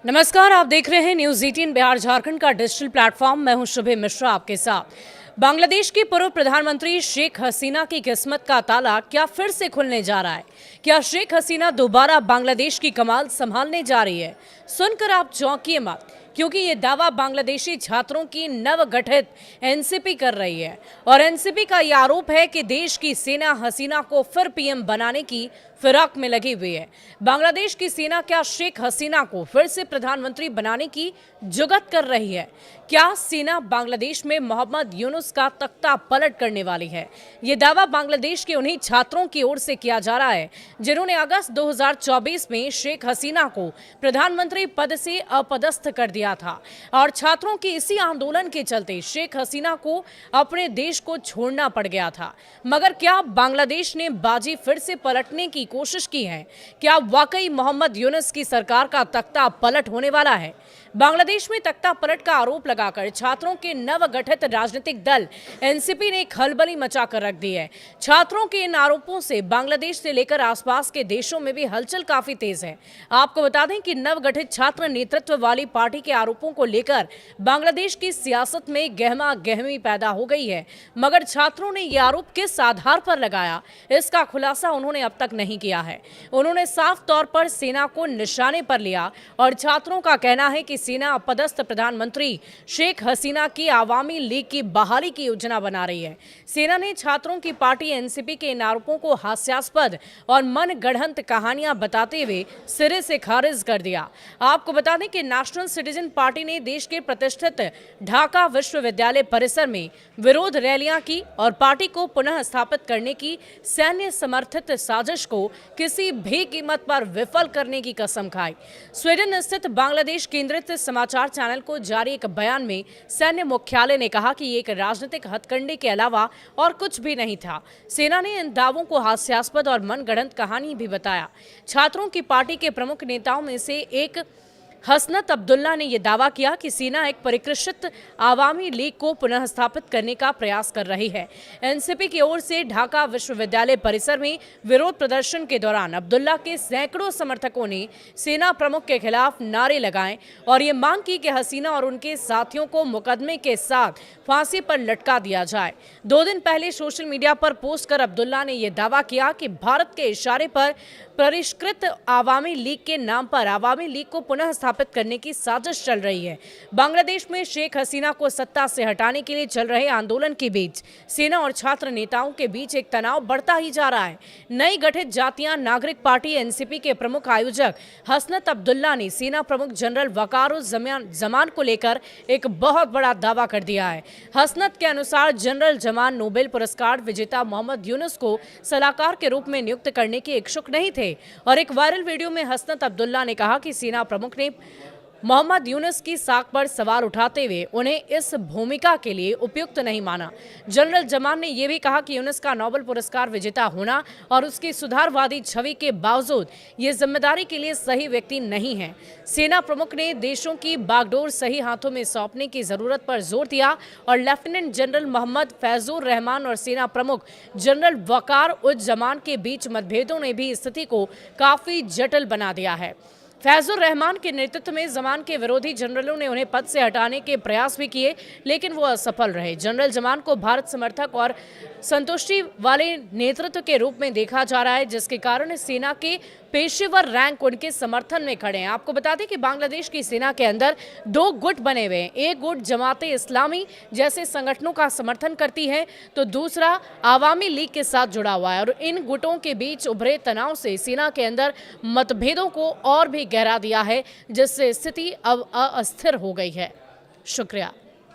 नमस्कार, आप देख रहे हैं न्यूज 18 बिहार झारखंड का डिजिटल प्लेटफॉर्म। मैं हूं शुभे मिश्रा आपके साथ। बांग्लादेश की पूर्व प्रधानमंत्री शेख हसीना की किस्मत का ताला क्या फिर से खुलने जा रहा है? क्या शेख हसीना दोबारा बांग्लादेश की कमान संभालने जा रही है? सुनकर आप चौंकिए मत, क्योंकि ये दावा बांग्लादेशी छात्रों की नवगठित एनसीपी कर रही है। और एनसीपी का ये आरोप है कि देश की सेना हसीना को फिर पीएम बनाने की फिराक में लगी हुई है। बांग्लादेश की सेना क्या शेख हसीना को फिर से प्रधानमंत्री बनाने की जुगत कर रही है? क्या सेना बांग्लादेश में मोहम्मद यूनुस का तख्ता पलट करने वाली है? ये दावा बांग्लादेश के उन्हीं छात्रों की ओर से किया जा रहा है जिन्होंने अगस्त 2024 में शेख हसीना को प्रधानमंत्री पद से अपदस्थ कर दिया था। और छात्रों की इसी आंदोलन के चलते शेख हसीना को अपने देश को छोड़ना पड़ गया था। मगर क्या बांग्लादेश ने बाजी फिर से पलटने की कोशिश की है? क्या वाकई मोहम्मद यूनुस की सरकार का तख्ता पलट होने वाला है? बांग्लादेश में तख्ता पलट का आरोप लगाकर छात्रों के नवगठित राजनीतिक दल एनसीपी ने खलबली मचाकर रख दी है। छात्रों के इन आरोपों से बांग्लादेश से लेकर आसपास के देशों में भी हलचल काफी तेज है। आपको बता दें कि नवगठित छात्र नेतृत्व वाली पार्टी के आरोपों को लेकर बांग्लादेश की सियासत में गहमा गहमी पैदा हो गई है। मगर छात्रों ने यह आरोप किस आधार पर लगाया, इसका खुलासा उन्होंने अब तक नहीं किया है। उन्होंने साफ तौर पर सेना को निशाने पर लिया और छात्रों का कहना है कि सेना अपदस्थ प्रधानमंत्री शेख हसीना की आवामी लीग की बहाली की योजना बना रही है। सेना ने छात्रों की पार्टी एनसीपी के इन आरोपों को हास्यास्पद और मनगढ़ंत कहानियां बताते हुए सिरे से खारिज कर दिया। आपको बता दें कि नेशनल सिटीजन पार्टी ने देश के प्रतिष्ठित ढाका विश्वविद्यालय परिसर में विरोध रैलियां की और पार्टी को पुनः स्थापित करने की सैन्य समर्थित साजिश को किसी भी कीमत पर विफल करने की कसम खाई। स्वीडन स्थित बांग्लादेश केंद्रित समाचार चैनल को जारी एक बयान में सैन्य मुख्यालय ने कहा कि ये एक राजनीतिक हथकंडे के अलावा और कुछ भी नहीं था। सेना ने इन दावों को हास्यास्पद और मनगढ़ंत कहानी भी बताया। छात्रों की पार्टी के प्रमुख नेताओं में से एक हसनत अब्दुल्ला ने यह दावा किया कि सेना एक परिष्कृत आवामी लीग को पुनः स्थापित करने का प्रयास कर रही है। एनसीपी की ओर से ढाका विश्वविद्यालय परिसर में विरोध प्रदर्शन के दौरान अब्दुल्ला के सैकड़ों समर्थकों ने सेना प्रमुख के खिलाफ नारे लगाए और ये मांग की कि हसीना और उनके साथियों को मुकदमे के साथ फांसी पर लटका दिया जाए। 2 दिन पहले सोशल मीडिया पर पोस्ट कर अब्दुल्ला ने यह दावा किया कि भारत के इशारे पर परिष्कृत आवामी लीग के नाम पर आवामी लीग को पुनः स्थापित करने की साजिश चल रही है। बांग्लादेश में शेख हसीना को सत्ता से हटाने के लिए चल रहे आंदोलन के बीच सेना और छात्र नेताओं के बीच एक तनाव बढ़ता ही जा रहा है। नई गठित जातीय नागरिक पार्टी एनसीपी के प्रमुख आयोजक हसनत अब्दुल्ला ने सेना प्रमुख जनरल वकारुज्जमान को लेकर एक बहुत बड़ा दावा कर दिया है। हसनत के अनुसार जनरल जमान नोबेल पुरस्कार विजेता मोहम्मद यूनुस को सलाहकार के रूप में नियुक्त करने के इच्छुक नहीं थे। और एक वायरल वीडियो में हसनत अब्दुल्ला ने कहा कि सेना प्रमुख ने मोहम्मद यूनुस की साख पर सवाल उठाते हुए उन्हें इस भूमिका के लिए उपयुक्त नहीं माना। जनरल जमान ने यह भी कहा कि यूनुस का नोबेल पुरस्कार विजेता होना और उसकी सुधारवादी छवि के बावजूद ये जिम्मेदारी के लिए सही व्यक्ति नहीं है। सेना प्रमुख ने देशों की बागडोर सही हाथों में सौंपने की जरूरत पर जोर दिया और लेफ्टिनेंट जनरल मोहम्मद फैजुर रहमान और सेना प्रमुख जनरल वकारुज्जमान के बीच मतभेदों ने भी स्थिति को काफी जटिल बना दिया है। फैजुर रहमान के नेतृत्व में जमान के विरोधी जनरलों ने उन्हें पद से हटाने के प्रयास भी किए, लेकिन वो असफल रहे। जनरल जमान को भारत समर्थक और संतुष्टि वाले नेतृत्व के रूप में देखा जा रहा है, जिसके कारण सेना के पेशेवर रैंक उनके समर्थन में खड़े हैं। आपको बता दें कि बांग्लादेश की सेना के अंदर 2 गुट बने हुए हैं। एक गुट जमाते इस्लामी जैसे संगठनों का समर्थन करती है, तो दूसरा आवामी लीग के साथ जुड़ा हुआ है। और इन गुटों के बीच उभरे तनाव से सेना के अंदर मतभेदों को और भी गहरा दिया है, जिससे स्थिति अब अस्थिर हो गई है। शुक्रिया।